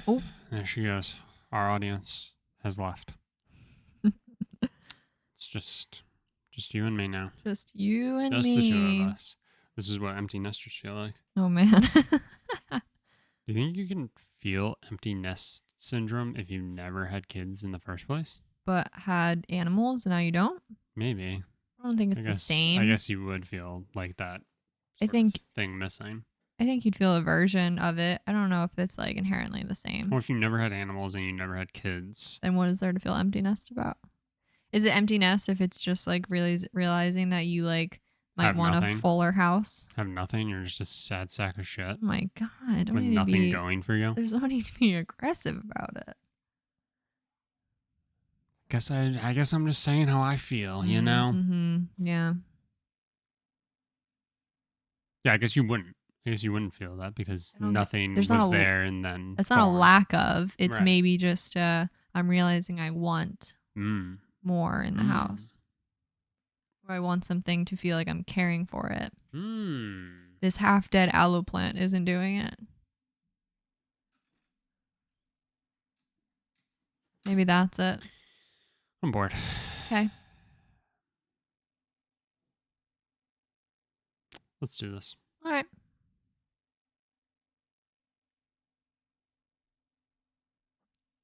Oh. There she goes. Our audience has left. It's just you and me now. Just you and Just me. the two of us. This is what empty nesters feel like. Oh, man. Do you think you can feel empty nest syndrome if you've never had kids in the first place? But had animals and now you don't? Maybe. I don't think it's the same. I guess you would feel like that I think thing missing. I think you'd feel a version of it. I don't know if it's like inherently the same. Or if you never had animals and you never had kids. Then what is there to feel empty nest about? Is it empty nest if it's just like realizing that you like might want a fuller house? Have nothing. You're just a sad sack of shit. Oh my God. With nothing going for you. There's no need to be aggressive about it. I guess I'm just saying how I feel, you know? Mm-hmm. Yeah. Yeah, I guess you wouldn't. I guess you wouldn't feel that because nothing was there and then... It's not a lack of. It's maybe just I'm realizing I want more in the house. Or I want something to feel like I'm caring for it. This half-dead aloe plant isn't doing it. Maybe that's it. I'm bored. Okay. Let's do this. All right.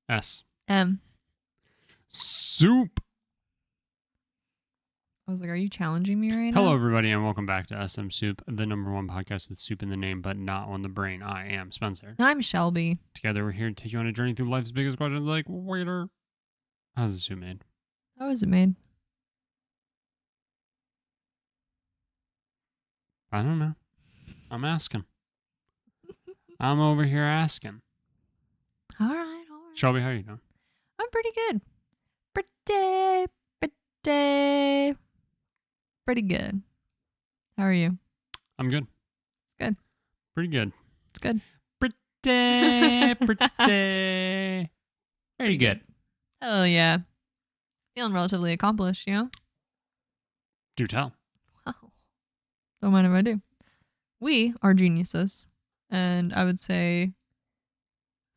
S. M. Soup. I was like, are you challenging me right now? Hello, everybody, and welcome back to SMSoup, the #1 podcast with soup in the name, but not on the brain. I am Spencer. I'm Shelby. Together, we're here to take you on a journey through life's biggest questions like, waiter, how's the soup made? How was it made? I don't know. I'm asking. I'm over here asking. All right. Shelby, how are you doing? I'm pretty good. Pretty good. How are you? I'm good. It's good. Pretty good. It's good. Pretty good. Oh, yeah. Feeling relatively accomplished, you know? Do tell. Wow. Don't mind if I do. We are geniuses. And I would say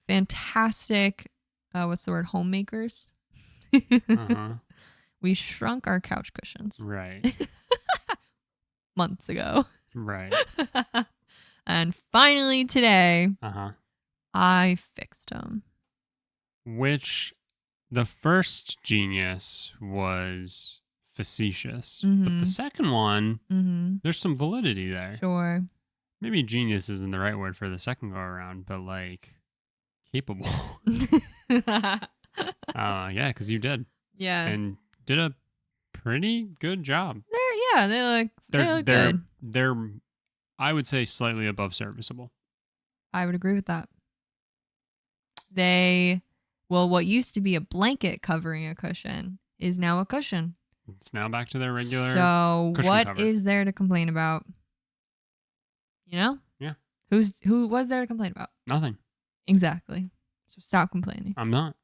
fantastic, what's the word, homemakers. We shrunk our couch cushions. Right. Months ago. Right. And finally today, I fixed them. Which the first genius was facetious, but the second one, there's some validity there. Sure. Maybe genius isn't the right word for the second go around, but like capable. Yeah, because you did. Yeah. And did a pretty good job. They look good. They're, I would say, slightly above serviceable. I would agree with that. What used to be a blanket covering a cushion is now a cushion. It's now back to their regular. So what cover. Is there to complain about? You know? Yeah. Who was there to complain about? Nothing. Exactly. So stop complaining. I'm not.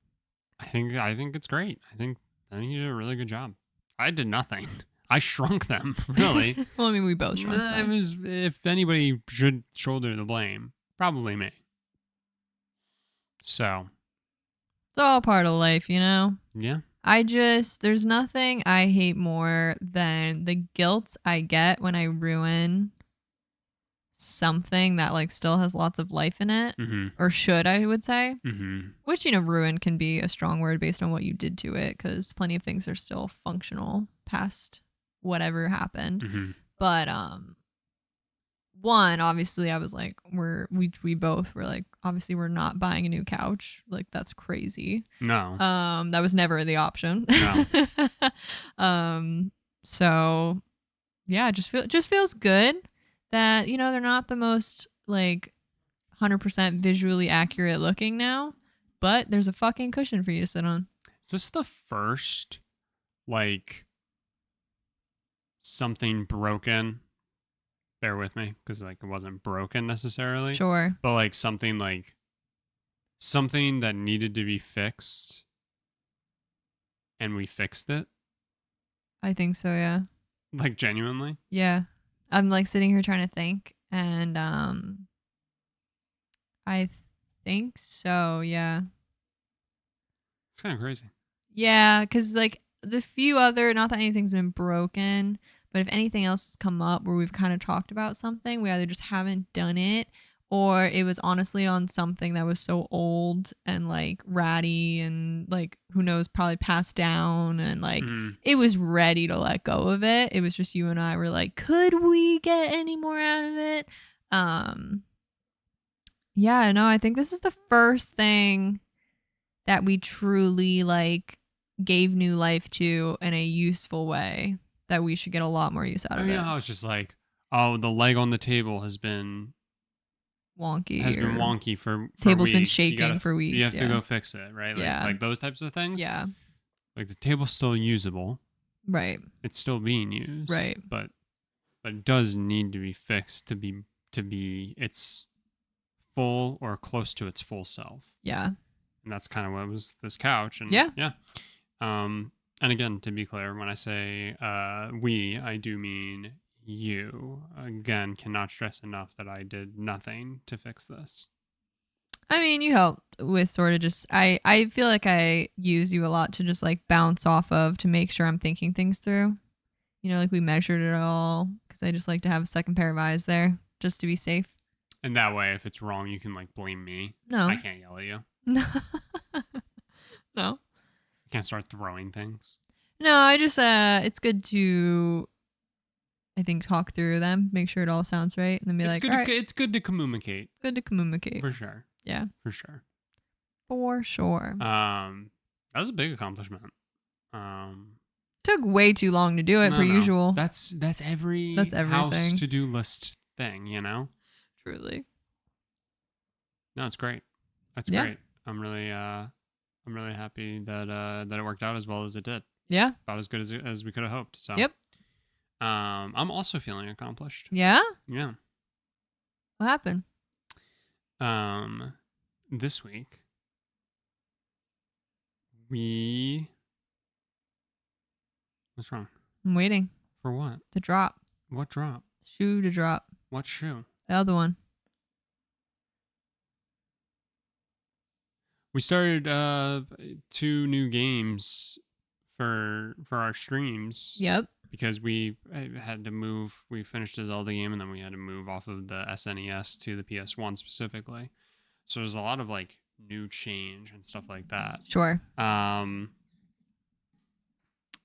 I think it's great. I think you did a really good job. I did nothing. I shrunk them, really. Well, I mean, we both shrunk them. If anybody should shoulder the blame, probably me. So. It's all part of life, you know? Yeah. There's nothing I hate more than the guilt I get when I ruin something that like still has lots of life in it, or should, I would say. Which, you know, ruin can be a strong word based on what you did to it, because plenty of things are still functional past whatever happened. But one, obviously I was like, we both were like, obviously we're not buying a new couch, like that's crazy. No. That was never the option. No. So yeah, it just feels good that, you know, they're not the most like 100% visually accurate looking now, but there's a fucking cushion for you to sit on. Is this the first like something broken? Bear with me, because like it wasn't broken necessarily. Sure. But like something that needed to be fixed, and we fixed it. I think so, yeah. Like genuinely. Yeah. I'm like sitting here trying to think, and I think so, yeah. It's kind of crazy. Yeah, because like the few other, not that anything's been broken, but if anything else has come up where we've kind of talked about something, we either just haven't done it or it was honestly on something that was so old and like ratty and like who knows, probably passed down and like it was ready to let go of it. It was just you and I were like, could we get any more out of it? Yeah, no, I think this is the first thing that we truly like gave new life to in a useful way that we should get a lot more use out of it. I was just like, oh, the leg on the table has been wonky for table's weeks. Been shaking for weeks. You have to go fix it, right? Yeah. Like those types of things. Yeah. Like the table's still usable. Right. It's still being used. Right. But it does need to be fixed to be its full or close to its full self. Yeah. And that's kind of what was this couch. And yeah. And again, to be clear, when I say we, I do mean you. Again, cannot stress enough that I did nothing to fix this. I mean, you helped with sort of just, I feel like I use you a lot to just like bounce off of to make sure I'm thinking things through. You know, like we measured it all because I just like to have a second pair of eyes there just to be safe. And that way, if it's wrong, you can like blame me. No. I can't yell at you. No. I can't start throwing things. No, I just, it's good to, I think, talk through them, make sure it all sounds right, and then be like, all right. It's good to communicate. Good to communicate. For sure. Yeah. For sure. For sure. That was a big accomplishment. Took way too long to do it, per usual. That's everything. House to-do list thing, you know? Truly. No, it's great. That's great. I'm really happy that it worked out as well as it did. Yeah. About as good as we could have hoped. So. Yep. I'm also feeling accomplished. Yeah? Yeah. What happened? This week what's wrong? I'm waiting. For what? To drop. What drop? Shoe to drop. What shoe? The other one. We started 2 new games for our streams. Yep. Because we had to move. We finished a Zelda game and then we had to move off of the SNES to the PS1 specifically. So there's a lot of like new change and stuff like that. Sure.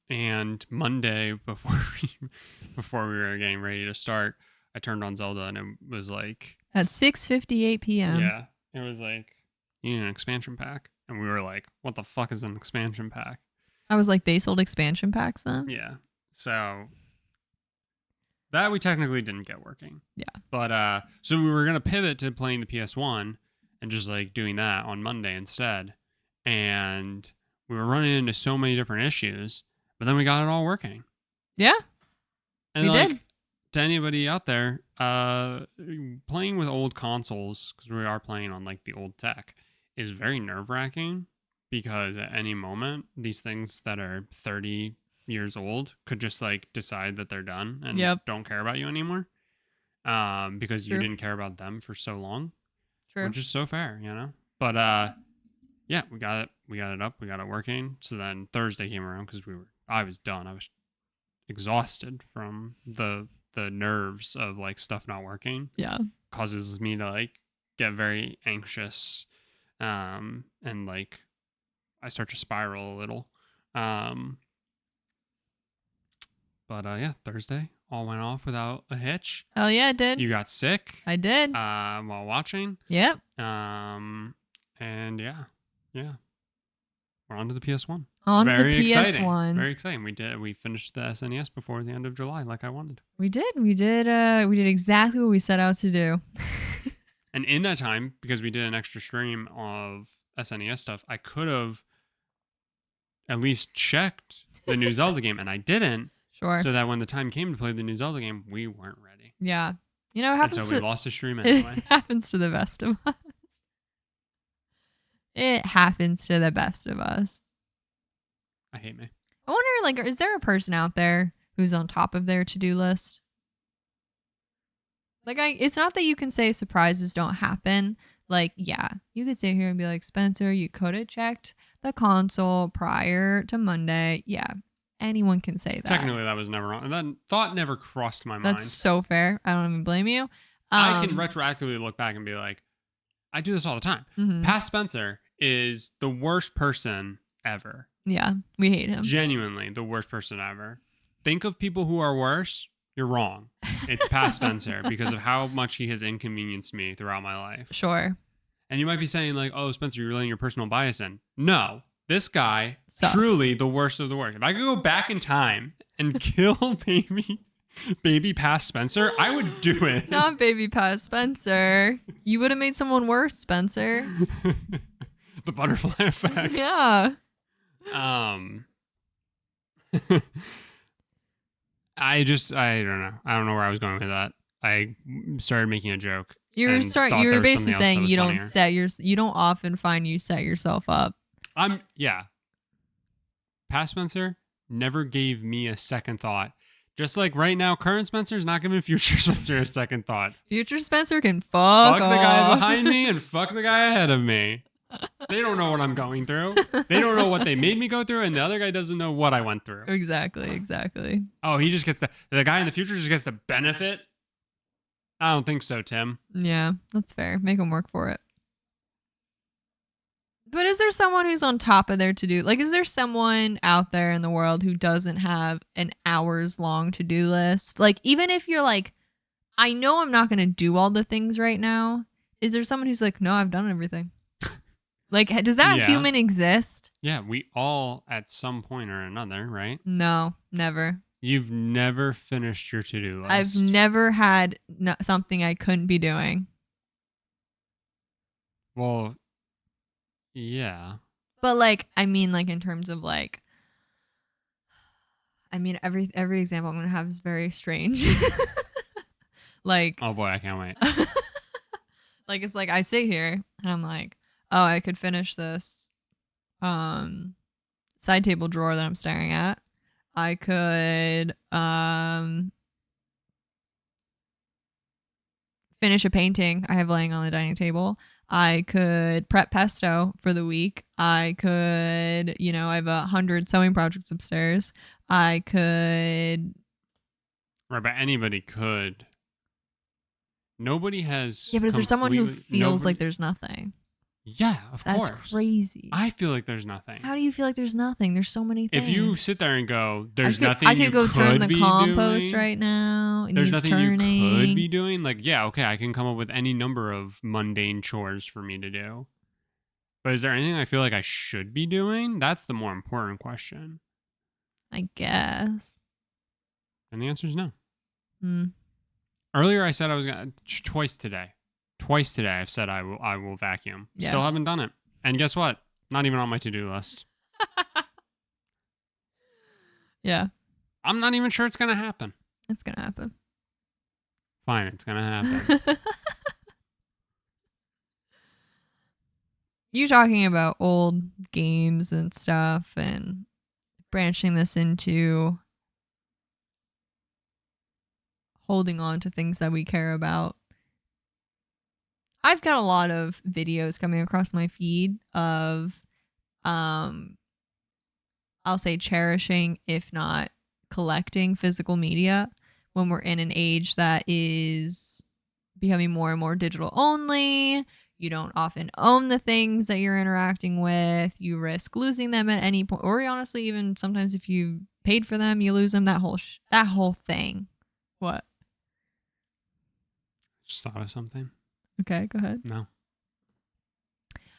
And Monday before we were getting ready to start, I turned on Zelda and it was like at 6:58 p.m. Yeah, it was like, you need an expansion pack, and we were like, what the fuck is an expansion pack? I was like, they sold expansion packs then? Yeah. So that we technically didn't get working. Yeah. But so we were gonna pivot to playing the PS1 and just like doing that on Monday instead. And we were running into so many different issues, but then we got it all working. Yeah. And we did. To anybody out there, playing with old consoles, because we are playing on like the old tech, is very nerve-wracking because at any moment these things that are 30 years old could just like decide that they're done and don't care about you anymore, because you didn't care about them for so long. True. Which is so fair, you know. But yeah, we got it up, we got it working. So then Thursday came around because I was done. I was exhausted from the nerves of like stuff not working. Yeah. Causes me to like get very anxious, and like I start to spiral a little. But yeah, Thursday all went off without a hitch. Hell yeah, it did. You got sick. I did. While watching. Yep. And yeah. We're on to the PS1. On to the PS1. Exciting. Very exciting. We finished the SNES before the end of July, like I wanted. We did. We did exactly what we set out to do. And in that time, because we did an extra stream of SNES stuff, I could have at least checked the new Zelda game, and I didn't. Sure. So that when the time came to play the new Zelda game, we weren't ready. Yeah. You know, it happens. And so we lost a stream anyway. It happens to the best of us. It happens to the best of us. I hate me. I wonder, like, is there a person out there who's on top of their to-do list? Like, it's not that you can say surprises don't happen. Like, yeah, you could sit here and be like, Spencer, you could have checked the console prior to Monday. Yeah, anyone can say that. Technically, that was never on. That thought never crossed my mind. That's so fair. I don't even blame you. I can retroactively look back and be like, I do this all the time. Past Spencer is the worst person ever. Yeah, we hate him. Genuinely, the worst person ever. Think of people who are worse. You're wrong. It's past Spencer because of how much he has inconvenienced me throughout my life. Sure. And you might be saying like, oh, Spencer, you're letting your personal bias in. No, this guy, Sucks. Truly the worst of the worst. If I could go back in time and kill baby past Spencer, I would do it. Not baby past Spencer. You would have made someone worse, Spencer. The butterfly effect. Yeah. I don't know. I don't know where I was going with that. I started making a joke. You're basically saying you don't often find you set yourself up. Past Spencer never gave me a second thought. Just like right now, current Spencer's not giving future Spencer a second thought. Future Spencer can fuck off. The guy behind me and fuck the guy ahead of me. They don't know what I'm going through. They don't know what they made me go through, and the other guy doesn't know what I went through. Exactly. Oh, he just gets the guy in the future just gets the benefit? I don't think so, Tim. Yeah, that's fair. Make him work for it. But is there someone who's on top of their to-do? Like, is there someone out there in the world who doesn't have an hours-long to-do list? Like, even if you're like, I know I'm not going to do all the things right now, is there someone who's like, no, I've done everything? Like, does that human exist? Yeah, we all at some point or another, right? No, never. You've never finished your to-do list. I've never had something I couldn't be doing. Well, yeah. But like, I mean, like in terms of like, I mean, every example I'm gonna have is very strange. Like, oh boy, I can't wait. Like, it's like I sit here and I'm like, oh, I could finish this side table drawer that I'm staring at. I could finish a painting I have laying on the dining table. I could prep pesto for the week. I could, I have 100 sewing projects upstairs. I could. Right, but anybody could. Nobody has. Yeah, but is there someone who feels like there's nothing? Yeah, of course. That's crazy. I feel like there's nothing. How do you feel like there's nothing? There's so many things. If you sit there and go, there's nothing I could go turn the compost doing, right now. There's nothing you could be doing. Like, yeah, okay, I can come up with any number of mundane chores for me to do. But is there anything I feel like I should be doing? That's the more important question. I guess. And the answer is no. Earlier I said I was going to, twice today I've said I will vacuum. Yeah. Still haven't done it. And guess what? Not even on my to-do list. Yeah. I'm not even sure it's going to happen. It's going to happen. Fine, it's going to happen. You talking about old games and stuff and branching this into holding on to things that we care about. I've got a lot of videos coming across my feed of, I'll say cherishing, if not collecting physical media when we're in an age that is becoming more and more digital only. You don't often own the things that you're interacting with. You risk losing them at any point. Or honestly, even sometimes if you paid for them, you lose them. That whole thing. What? Just thought of something. Okay, go ahead. No.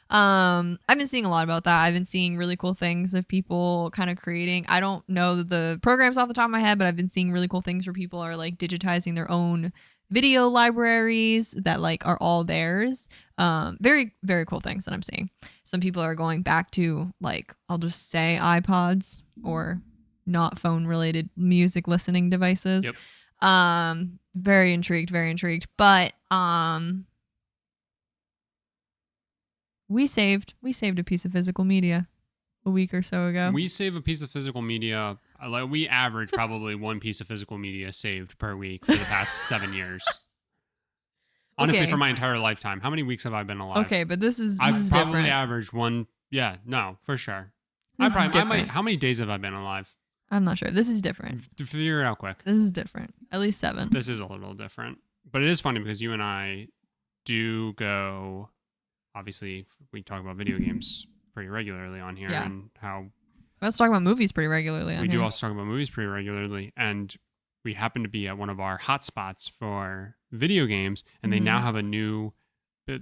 I've been seeing a lot about that. I've been seeing really cool things of people kind of creating. I don't know the programs off the top of my head, but I've been seeing really cool things where people are like digitizing their own video libraries that like are all theirs. Very, very cool things that I'm seeing. Some people are going back to like, I'll just say iPods or not phone related music listening devices. Yep. Very intrigued. But we saved a piece of physical media a week or so ago. We save a piece of physical media. Like we average probably one piece of physical media saved per week for the past 7 years. Honestly, Okay. for my entire lifetime. How many weeks have I been alive? Okay, but this is I've probably different. averaged one. Yeah, no, for sure. This is different. How many days have I been alive? I'm not sure. This is different. Figure it out quick. This is different. At least 7. This is a little different. But it is funny because you and I do go, obviously, we talk about video games pretty regularly on here, and how let's talk about movies pretty regularly on we here. do also talk about movies pretty regularly, and we happen to be at one of our hotspots for video games, and they now have a new,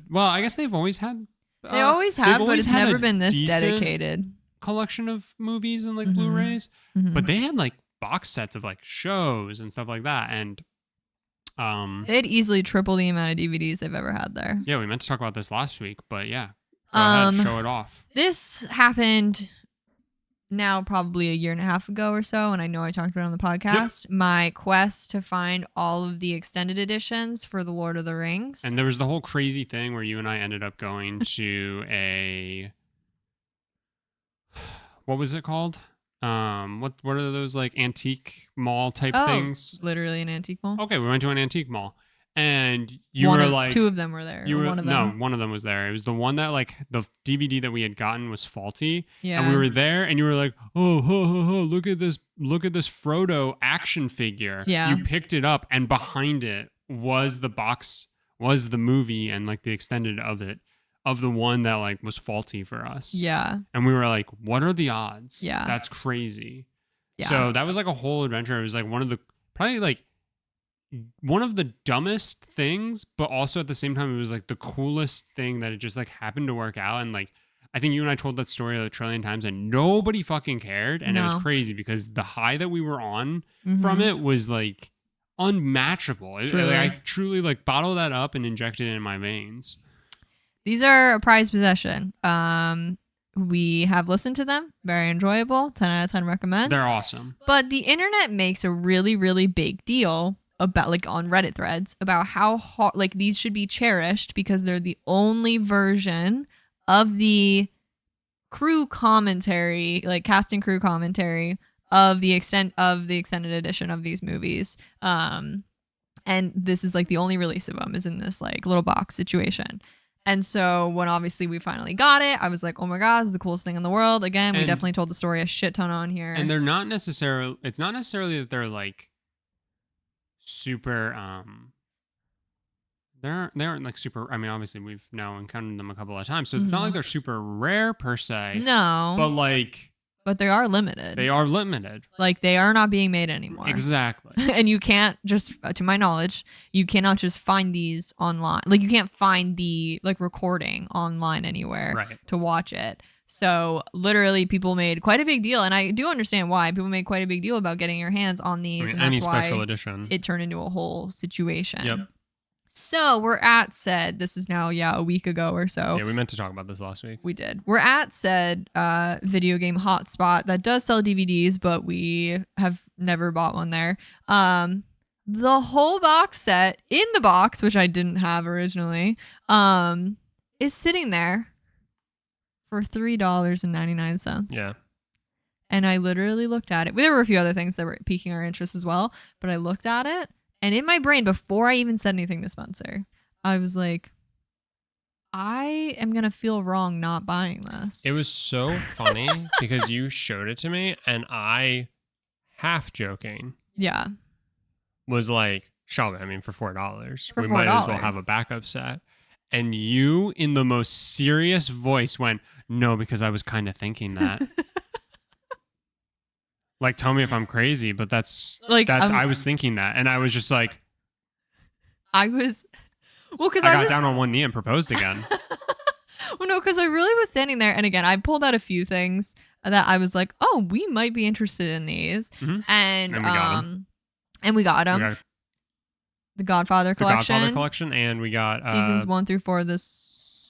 well, I guess they've always had. They always have, but it's never been this dedicated collection of movies and like Blu-rays, but they had like box sets of like shows and stuff like that, and they'd easily triple the amount of DVDs they've ever had there. Yeah, we meant to talk about this last week, but yeah, go ahead, show it off. This happened now probably a year and a half ago or so, and I know I talked about it on the podcast. Yep. My quest to find all of the extended editions for The Lord of the Rings. And there was the whole crazy thing where you and I ended up going to a, what was it called? What are those like antique mall type things? Literally an antique mall. Okay, we went to an antique mall. And you were like, 2 of them were there. One of them. No, one of them was there. It was the one that like the DVD that we had gotten was faulty. Yeah. And we were there, and you were like, oh, look at this Frodo action figure. Yeah. You picked it up, and behind it was the box, was the movie, and like the extended of it, of the one that like was faulty for us. Yeah. And we were like, what are the odds? Yeah. That's crazy. Yeah. So that was like a whole adventure. It was like one of the dumbest things, but also at the same time, it was like the coolest thing that it just like happened to work out. And like, I think you and I told that story a trillion times and nobody fucking cared. And it was crazy because the high that we were on from it was like unmatchable. I truly like bottled that up and injected it in my veins. These are a prized possession. We have listened to them. Very enjoyable. 10 out of 10 recommend. They're awesome. But the internet makes a really, really big deal about, like, on Reddit threads about how hard, like, these should be cherished because they're the only version of the crew commentary, like cast and crew commentary of the extended edition of these movies. And this is like the only release of them is in this like little box situation. And so when obviously we finally got it, I was like, oh my God, this is the coolest thing in the world. Again, we definitely told the story a shit ton on here. And it's not necessarily that they're like super, they aren't like super, I mean, obviously we've now encountered them a couple of times. So it's not like they're super rare per se. No. But they are limited. They are limited. Like, they are not being made anymore. Exactly. And you can't just, to my knowledge, you cannot just find these online. Like, you can't find the, like, recording online anywhere to watch it. So, literally, people made quite a big deal. And I do understand why. People made quite a big deal about getting your hands on these. And any that's why special edition. It turned into a whole situation. Yep. So we're at said, this is now, a week ago or so. Yeah, we meant to talk about this last week. We did. We're at said video game hotspot that does sell DVDs, but we have never bought one there. The whole box set in the box, which I didn't have originally, is sitting there for $3.99. Yeah. And I literally looked at it. There were a few other things that were piquing our interest as well, but I looked at it. And in my brain, before I even said anything to Spencer, I was like, I am going to feel wrong not buying this. It was so funny because you showed it to me and I, half joking, was like, Shelby, I mean, for $4, we might as well have a backup set. And you, in the most serious voice, went, no, because I was kind of thinking that. Like, tell me if I'm crazy, but I was thinking that. And I was just like, I got down on one knee and proposed again. Well, no, because I really was standing there. And again, I pulled out a few things that I was like, oh, we might be interested in these. Mm-hmm. And we got them. The Godfather collection. And we got seasons 1 through 4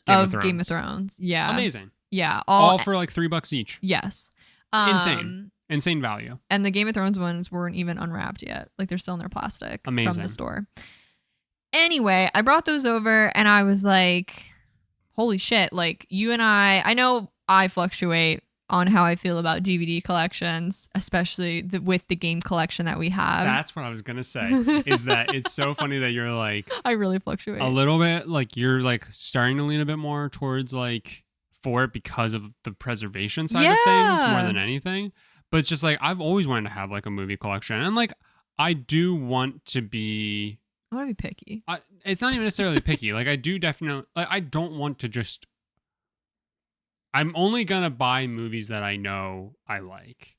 of Game of Thrones. Yeah. Amazing. Yeah. All for like $3 each. Yes. Insane value. And the Game of Thrones ones weren't even unwrapped yet. Like, they're still in their plastic from the store. Anyway, I brought those over and I was like, holy shit. Like, you and I know I fluctuate on how I feel about DVD collections, especially with the game collection that we have. That's what I was going to say, is that it's so funny that you're like... I really fluctuate. A little bit, like you're like starting to lean a bit more towards like for it because of the preservation side of things more than anything. But it's just like, I've always wanted to have like a movie collection. And like, I do want to be... I want to be picky. It's not even necessarily picky. Like I do definitely... Like, I don't want to just... I'm only going to buy movies that I know I like.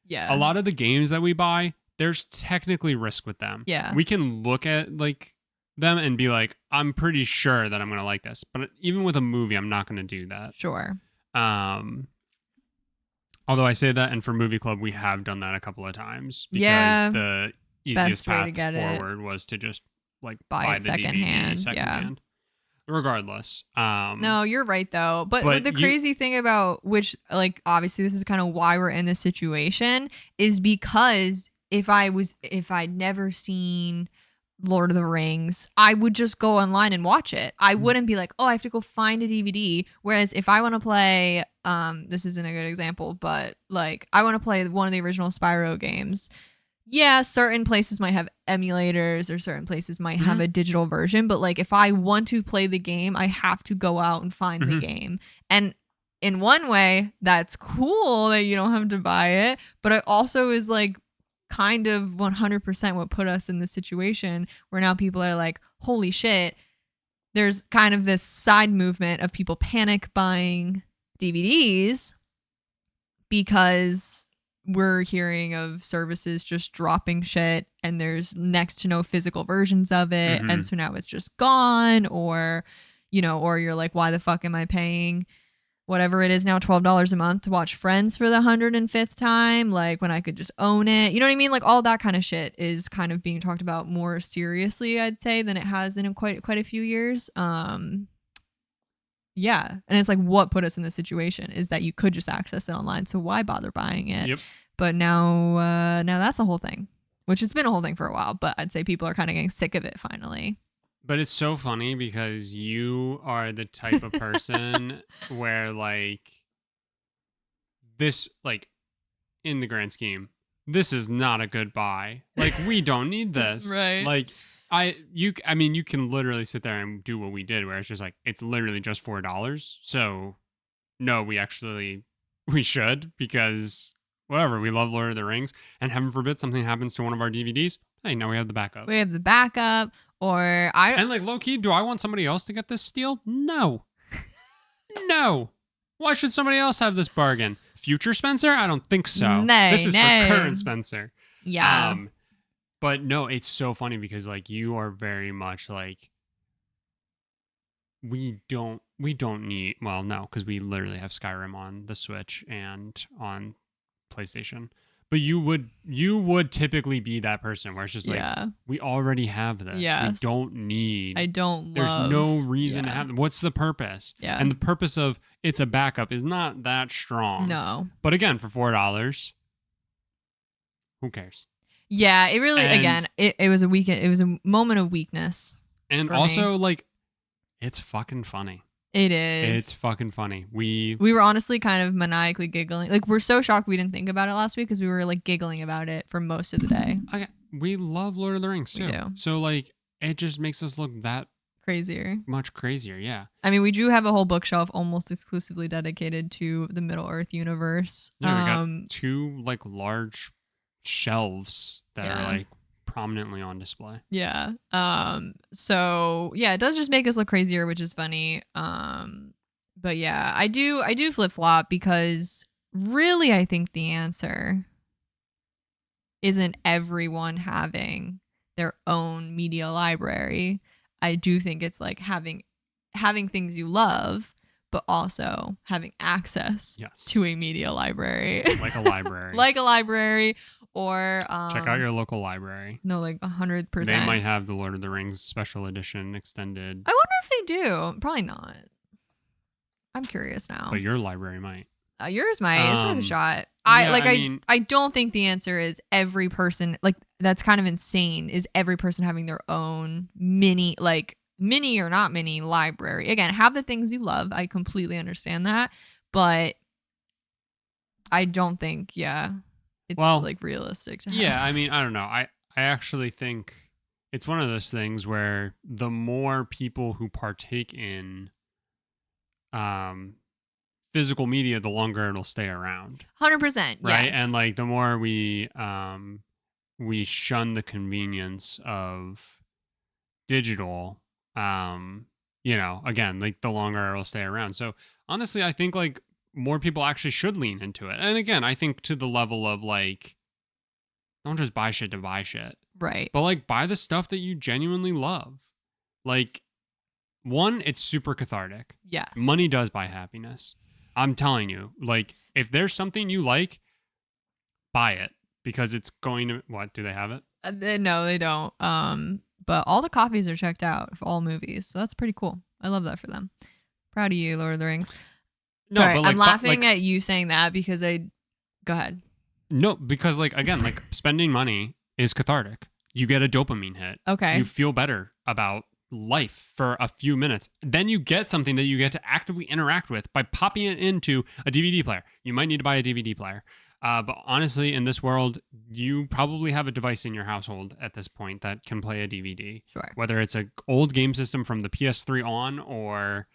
Yeah. A lot of the games that we buy, there's technically risk with them. Yeah. We can look at like them and be like, I'm pretty sure that I'm going to like this. But even with a movie, I'm not going to do that. Sure. Although I say that, and for Movie Club, we have done that a couple of times because the easiest path forward was to just like buy the DVD secondhand. Regardless. No, you're right though. But the crazy thing about which, like, obviously this is kind of why we're in this situation, is because if I'd never seen Lord of the Rings, I would just go online and watch it. I wouldn't be like, oh, I have to go find a DVD. Whereas if I want to play, this isn't a good example, but like I want to play one of the original Spyro games. Yeah, certain places might have emulators or certain places might have a digital version. But like if I want to play the game, I have to go out and find the game. And in one way, that's cool that you don't have to buy it. But it also is like kind of 100% what put us in this situation where now people are like, holy shit, there's kind of this side movement of people panic buying DVDs because we're hearing of services just dropping shit and there's next to no physical versions of it. And so now it's just gone, or, you know, or you're like, why the fuck am I paying whatever it is now, $12 a month to watch Friends for the 105th time? Like when I could just own it. You know what I mean? Like all that kind of shit is kind of being talked about more seriously, I'd say, than it has in quite a few years. Yeah. And it's like what put us in this situation is that you could just access it online. So why bother buying it? Yep. But now that's a whole thing, which it's been a whole thing for a while. But I'd say people are kind of getting sick of it finally. But it's so funny because you are the type of person where like this, like in the grand scheme, this is not a good buy. Like we don't need this. Right. Like I mean, you can literally sit there and do what we did, where it's just like, it's literally just $4. So no, we should, because whatever, we love Lord of the Rings, and heaven forbid something happens to one of our DVDs. Hey, now we have the backup. And like low key, do I want somebody else to get this steal? No. No. Why should somebody else have this bargain? Future Spencer? I don't think so. This is for current Spencer. Yeah. But no, it's so funny because like you are very much like, we don't need, well, no, because we literally have Skyrim on the Switch and on PlayStation. But you would typically be that person where it's just like, we already have this. Yes. We don't need. There's love. no reason to have. What's the purpose? Yeah. And the purpose of it's a backup is not that strong. No. But again, for $4, who cares? Yeah, it really, it was a weekend. It was a moment of weakness. And also, like, it's fucking funny. It is. It's fucking funny. We were honestly kind of maniacally giggling. Like, we're so shocked we didn't think about it last week because we were like giggling about it for most of the day. Okay, we love Lord of the Rings too. We do. So like, it just makes us look that much crazier. Yeah. I mean, we do have a whole bookshelf almost exclusively dedicated to the Middle Earth universe. Yeah, we got two like large shelves that are like prominently on display. Yeah. So yeah, it does just make us look crazier, which is funny. But yeah, I do flip flop because really I think the answer isn't everyone having their own media library. I do think it's like having things you love, but also having access to a media library. Like a library. Like a library. Or check out your local library. No, like 100%. They might have the Lord of the Rings special edition extended. I wonder if they do. Probably not. I'm curious now. But your library might. Yours might. It's worth a shot. I don't think the answer is every person, like that's kind of insane, is every person having their own mini or not mini library. Again, have the things you love. I completely understand that. But I don't think, it's like realistic to have. Yeah, I mean, I don't know. I actually think it's one of those things where the more people who partake in physical media, the longer it'll stay around. 100%, right? yes. And like the more we shun the convenience of digital, again, like the longer it'll stay around. So honestly, I think like more people actually should lean into it. And again, I think to the level of like, don't just buy shit to buy shit. Right. But like buy the stuff that you genuinely love. Like, one, it's super cathartic. Yes. Money does buy happiness. I'm telling you, like, if there's something you like, buy it because it's going to, what, do they have it? No, they don't. But all the copies are checked out for all movies. So that's pretty cool. I love that for them. Proud of you, Lord of the Rings. No, Sorry, but like, I'm laughing at you saying that because go ahead. No, because like, again, like spending money is cathartic. You get a dopamine hit. Okay. You feel better about life for a few minutes. Then you get something that you get to actively interact with by popping it into a DVD player. You might need to buy a DVD player. But honestly, in this world, you probably have a device in your household at this point that can play a DVD. Sure. Whether it's an old game system from the PS3 on, or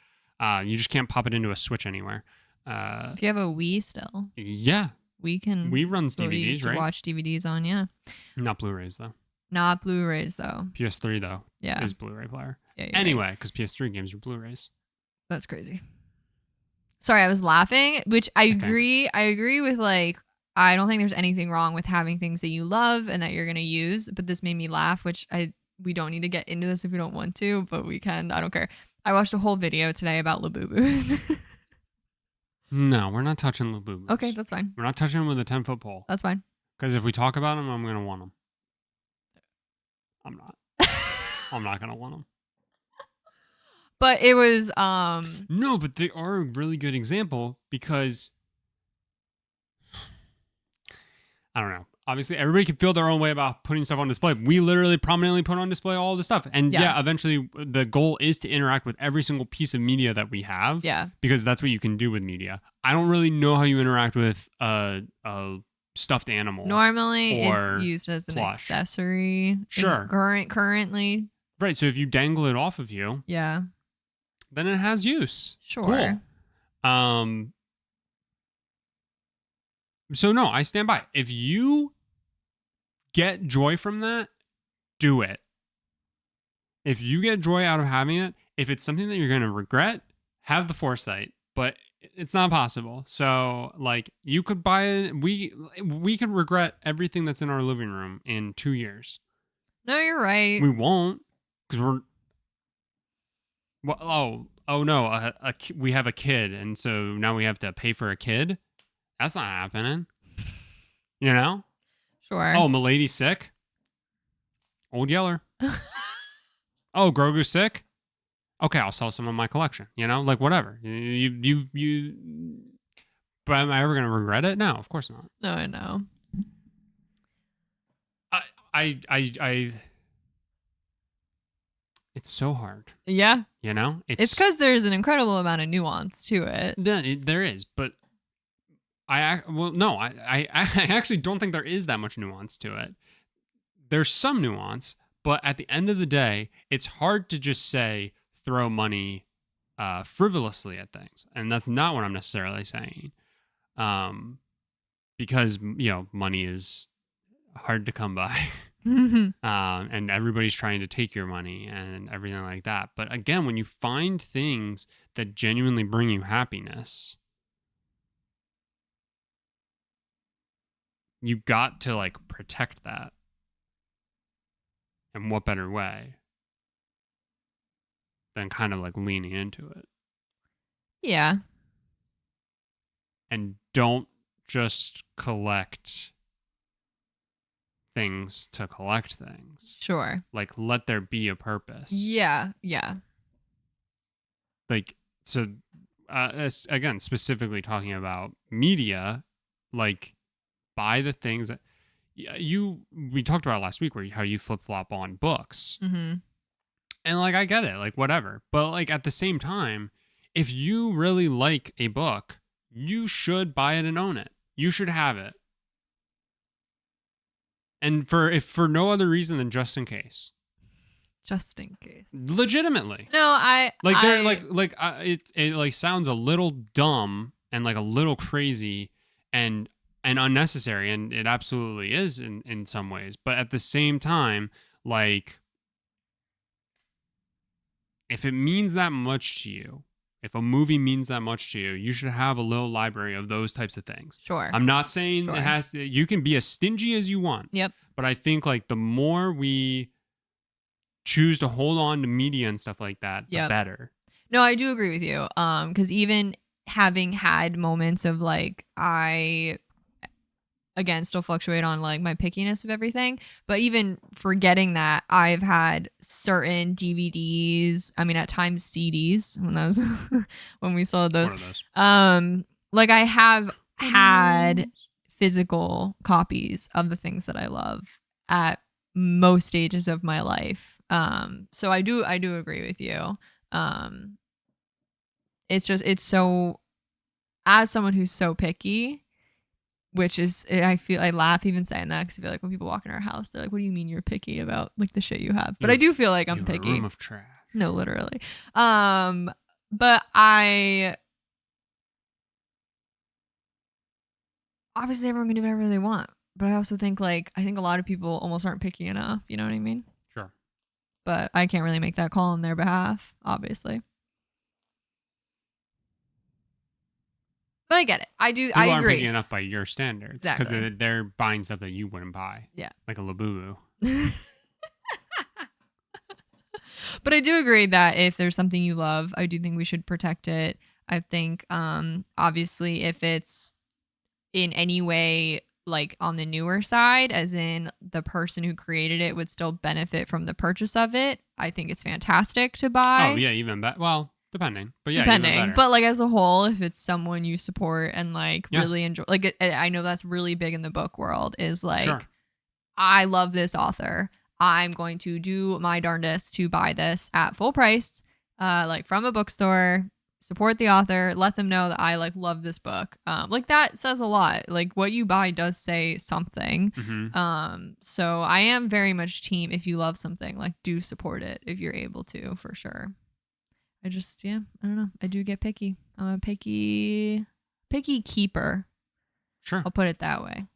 you just can't pop it into a Switch anywhere. If you have a Wii still. Yeah. Wii runs DVDs, we used right? To watch DVDs on, yeah. Not Blu-rays, though. Not Blu-rays, though. PS3, though, yeah, is Blu-ray player. Yeah, anyway, because PS3 games are Blu-rays. That's crazy. Sorry, I was laughing, which I agree. I agree with, like, I don't think there's anything wrong with having things that you love and that you're going to use, but this made me laugh, which we don't need to get into this if we don't want to, but we can. I don't care. I watched a whole video today about Labubus. No, we're not touching Labubus. Okay, that's fine. We're not touching them with a 10-foot pole. That's fine. Because if we talk about them, I'm going to want them. I'm not. I'm not going to want them. But it was... No, but they are a really good example because... I don't know. Obviously, everybody can feel their own way about putting stuff on display. We literally prominently put on display all the stuff. And yeah, eventually the goal is to interact with every single piece of media that we have. Yeah. Because that's what you can do with media. I don't really know how you interact with a stuffed animal. Normally, it's used as an accessory. Sure. Currently. Right. So if you dangle it off of you. Yeah. Then it has use. Sure. Cool. So no, I stand by. If you get joy from that, do it. If you get joy out of having it, if it's something that you're going to regret, have the foresight. But it's not possible. So like you could buy it. We could regret everything that's in our living room in 2 years. No, you're right. We won't because we're. Well, oh no, we have a kid, and so now we have to pay for a kid. That's not happening. You know? Sure. Oh, Milady's sick. Old Yeller. Oh, Grogu's sick. Okay, I'll sell some of my collection. You know, like whatever. You. But am I ever gonna regret it? No, of course not. No, I know. I. It's so hard. Yeah. You know, it's because there's an incredible amount of nuance to it. There is, but. I actually don't think there is that much nuance to it. There's some nuance, but at the end of the day, it's hard to just say throw money frivolously at things, and that's not what I'm necessarily saying. Because money is hard to come by, and everybody's trying to take your money and everything like that. But again, when you find things that genuinely bring you happiness. You got to like protect that. And what better way than kind of like leaning into it? Yeah. And don't just collect things to collect things. Sure. Like let there be a purpose. Yeah. Like, so again, specifically talking about media, like, buy the things that we talked about last week, where how you flip-flop on books. Mm-hmm. And like, I get it, like whatever. But like at the same time, if you really like a book, you should buy it and own it. you should have it. And if for no other reason than just in case. Just in case. Legitimately. No, it like sounds a little dumb and like a little crazy and unnecessary, and it absolutely is in some ways. But at the same time, like, if it means that much to you, if a movie means that much to you, you should have a little library of those types of things. Sure. I'm not saying it has to. You can be as stingy as you want. Yep. But I think like the more we choose to hold on to media and stuff like that, the better. No, I do agree with you. Because even having had moments of like, I again still fluctuate on like my pickiness of everything, but even forgetting that, I've had certain DVDs, I mean at times CDs when those when we sold those. One of those. Like I have had physical copies of the things that I love at most stages of my life. So I do agree with you. It's so, as someone who's so picky, which is, I laugh even saying that, because I feel like when people walk in our house, they're like, what do you mean you're picky about like the shit you have? But I do feel like I'm picky. A room of trash. No, literally. But obviously everyone can do whatever they want. But I also think I think a lot of people almost aren't picky enough. You know what I mean? Sure. But I can't really make that call on their behalf, obviously. But I get it. I do. People I agree. aren't picky enough by your standards. Exactly. Because they're buying stuff that you wouldn't buy. Yeah. Like a Labubu. But I do agree that if there's something you love, I do think we should protect it. I think, obviously, if it's in any way like on the newer side, as in the person who created it would still benefit from the purchase of it, I think it's fantastic to buy. Oh yeah, even better. Well, depending, but yeah, depending. Even better. But like as a whole, if it's someone you support and like really enjoy, like I know that's really big in the book world, is like, sure, I love this author, I'm going to do my darndest to buy this at full price, like from a bookstore. Support the author, let them know that I like love this book. Like that says a lot. Like what you buy does say something. Mm-hmm. So I am very much team, if you love something, like do support it if you're able to, for sure. I don't know. I do get picky. I'm a picky keeper. Sure. I'll put it that way.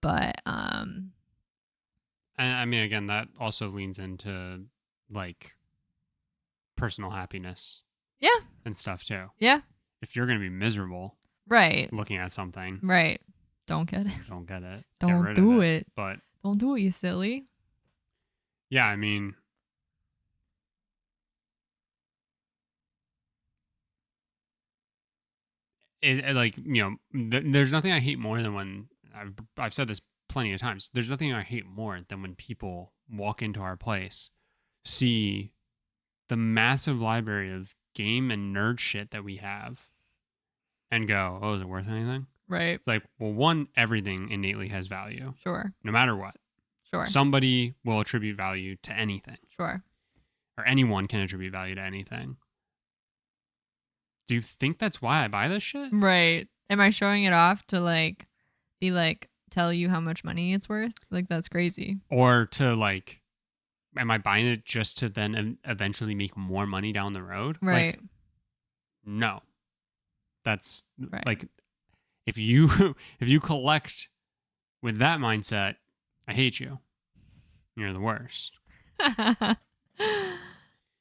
But and I mean, again, that also leans into like personal happiness. Yeah. And stuff too. Yeah. If you're going to be miserable, right, looking at something, right, don't get it. Don't get it. Don't do it. But don't do it, you silly. Yeah, I mean, like, you know, there's nothing I hate more than when I've said this plenty of times. There's nothing I hate more than when people walk into our place, see the massive library of game and nerd shit that we have, and go, oh, is it worth anything? Right. It's like, well, one, everything innately has value. Sure. No matter what. Sure. Somebody will attribute value to anything. Sure. Or anyone can attribute value to anything. Do you think that's why I buy this shit? Right. Am I showing it off to like be like, tell you how much money it's worth? Like, that's crazy. Or to like, am I buying it just to then eventually make more money down the road? Right. Like, no. That's right. Like, if you collect with that mindset, I hate you. You're the worst.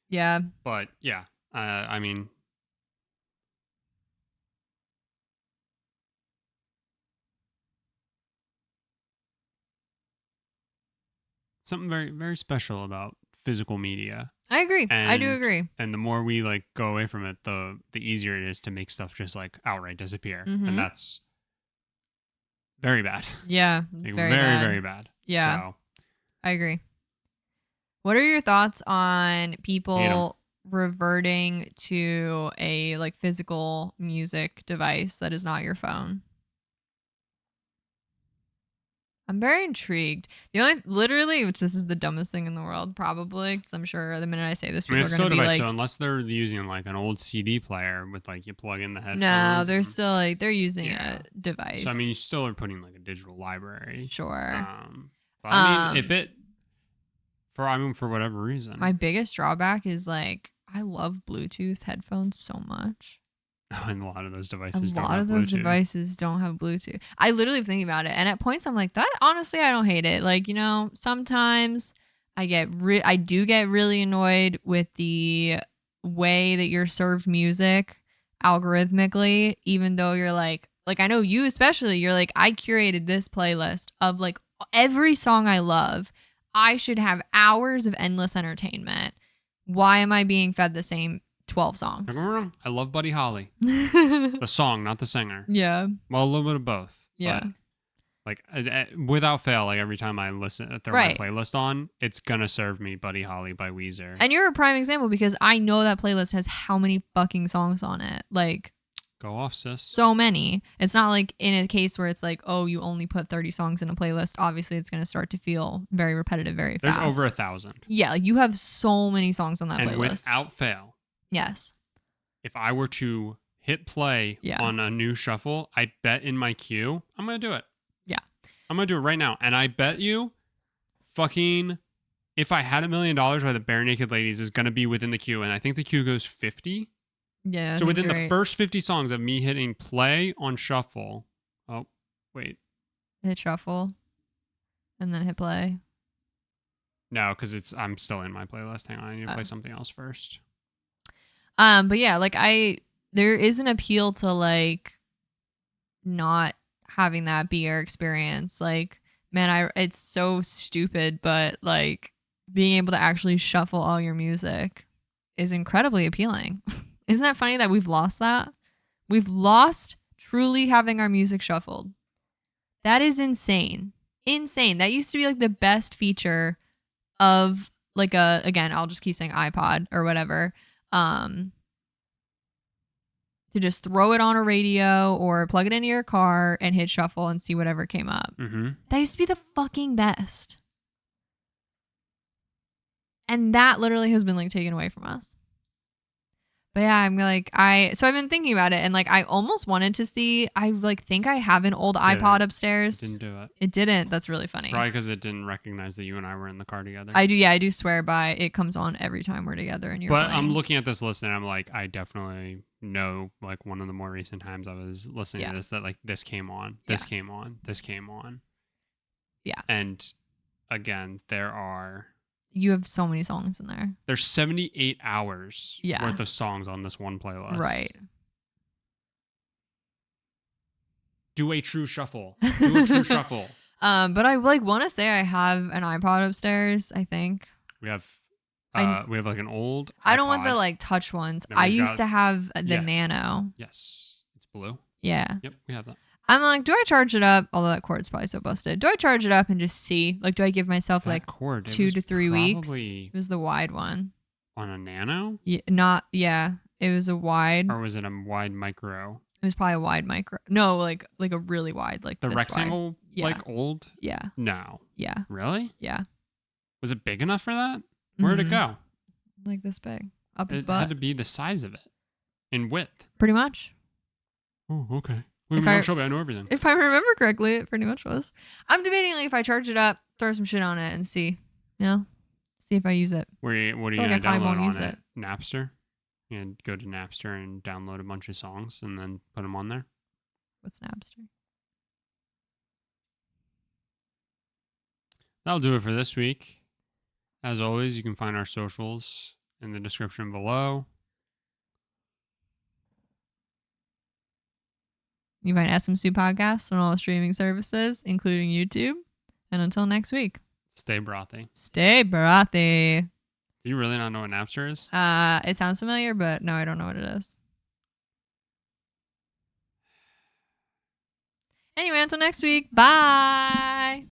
Yeah. But yeah, I mean, something very, very special about physical media. I agree. I do agree. And the more we like go away from it, the easier it is to make stuff just like outright disappear. Mm-hmm. And that's very bad. Yeah. Like, very, very bad. Yeah. So, I agree. What are your thoughts on people reverting to a like physical music device that is not your phone? I'm very intrigued. Literally, which this is the dumbest thing in the world, probably, because I'm sure the minute I say this, people are going to be like, so unless they're using like an old CD player with like you plug in the headphones. No, they're still like they're using a device. So I mean, you still are putting like a digital library. Sure. But I mean, if it for whatever reason, my biggest drawback is like I love Bluetooth headphones so much. And a lot of those devices don't have Bluetooth. I literally think about it, and at points I'm like, that honestly, I don't hate it. Like, you know, sometimes I do get really annoyed with the way that you're served music algorithmically, even though you're like I know you especially, you're like, I curated this playlist of like every song I love. I should have hours of endless entertainment. Why am I being fed the same 12 songs? I love Buddy Holly. The song, not the singer. Yeah. Well, a little bit of both. Yeah. But, like, without fail, like every time I throw my playlist on, it's gonna serve me Buddy Holly by Weezer. And you're a prime example because I know that playlist has how many fucking songs on it. Like, go off, sis. So many. It's not like in a case where it's like, oh, you only put 30 songs in a playlist. Obviously, it's going to start to feel very repetitive very fast. There's over 1,000. Yeah, like you have so many songs on that playlist. And without fail. Yes. If I were to hit play on a new shuffle, I bet in my queue, I'm going to do it. Yeah. I'm going to do it right now. And I bet you fucking, if I had $1 million by the Bare Naked Ladies is going to be within the queue. And I think the queue goes 50. Yeah. So within the first 50 songs of me hitting play on shuffle. Oh, wait. Hit shuffle. And then hit play. No, because I'm still in my playlist. Hang on. I need to play something else first. But yeah, like there is an appeal to like not having that be your experience. Like, man, it's so stupid, but like being able to actually shuffle all your music is incredibly appealing. Isn't that funny that we've lost that? We've lost truly having our music shuffled. That is insane. Insane. That used to be like the best feature of like again, I'll just keep saying iPod or whatever. To just throw it on a radio or plug it into your car and hit shuffle and see whatever came up. Mm-hmm. That used to be the fucking best. And that literally has been like taken away from us. But yeah, I'm like, so I've been thinking about it and like, I almost wanted to see, I like think I have an old iPod upstairs. It didn't do it. It didn't. That's really funny. Probably because it didn't recognize that you and I were in the car together. I do swear by it comes on every time we're together and you're playing. I'm looking at this list and I'm like, I definitely know like one of the more recent times I was listening to this that like this came on, this came on, this came on. Yeah. And again, you have so many songs in there. There's 78 hours worth of songs on this one playlist. Right. Do a true shuffle. Do a true shuffle. But I like want to say I have an iPod upstairs, I think. We have like an old iPod. I don't want the like touch ones. I used to have the Nano. Yes. It's blue. Yeah. Yep, we have that. I'm like, do I charge it up? Although that cord's probably so busted. Do I charge it up and just see? Like, do I give myself like 2 to 3 weeks? It was the wide one. On a Nano? Yeah, It was a wide. Or was it a wide micro? It was probably a wide micro. No, like a really wide, like the this rectangle, wide. like old? Yeah. No. Yeah. Really? Yeah. Was it big enough for that? Where'd it go? Like this big. Up its it butt. It had to be the size of it. In width. Pretty much. Oh, okay. Shelby, I know everything. If I remember correctly, it pretty much was. I'm debating like if I charge it up, throw some shit on it, and see, see if I use it. What are you gonna download on it? Napster. And go to Napster and download a bunch of songs and then put them on there. What's Napster? That'll do it for this week. As always, you can find our socials in the description below. You find SMSoup podcasts on all streaming services, including YouTube. And until next week, stay brothy. Stay brothy. Do you really not know what Napster is? It sounds familiar, but no, I don't know what it is. Anyway, until next week. Bye.